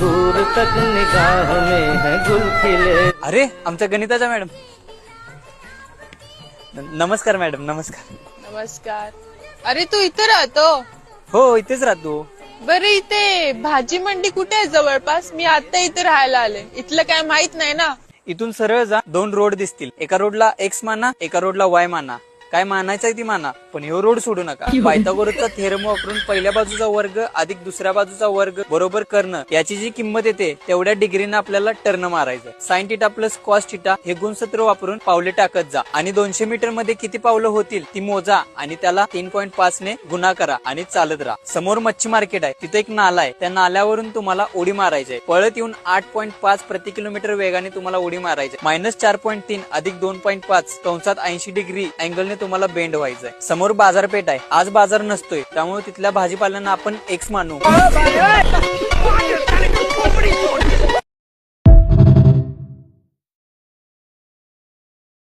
दूर तक निगाह में है गुल खिले। अरे आमच्या गणिताच्या मॅडम, नमस्कार मॅडम. नमस्कार. नमस्कार. अरे तू इथे राहतो? हो इथेच राहतो. बरं इथे भाजी मंडी कुठे आहे जवळपास? मी आता इथे राहायला आले. इथलं काय माहित नाही ना. इथून सरळ जा, 2 रोड दिसतील. एका रोडला एक्स माना, एका रोडला वाय माना. काय मानायचंय ती माना, पण ह्यो रोड सोडू नका. पायथागोरसचा थेरम वापरून पहिल्या बाजूचा वर्ग अधिक दुसऱ्या बाजूचा वर्ग बरोबर करणं याची जी किंमत येते तेवढ्या डिग्रीनं आपल्याला टर्न मारायचं. Sine theta plus cos theta हे गुणसूत्र वापरून पावले टाकत जा आणि 200 मीटर मध्ये किती पावलं होतील ती मोजा आणि त्याला 3.5 ने गुणा करा आणि चालत राहा. समोर मच्छी मार्केट आहे, तिथे एक नाला आहे. त्या नाल्यावरून तुम्हाला उडी मारायची आहे. पळत येऊन 8.5 प्रति किलोमीटर वेगाने तुम्हाला उडी मारायची. -4.3 अधिक 2.5 कंसात 80 डिग्री अँगलने तुम्हाला बेंड व्हायचंय. समोर बाजारपेठ आहे. आज बाजार नसतोय, त्यामुळे तिथल्या भाजीपाल्यांना आपण एक्स मानू.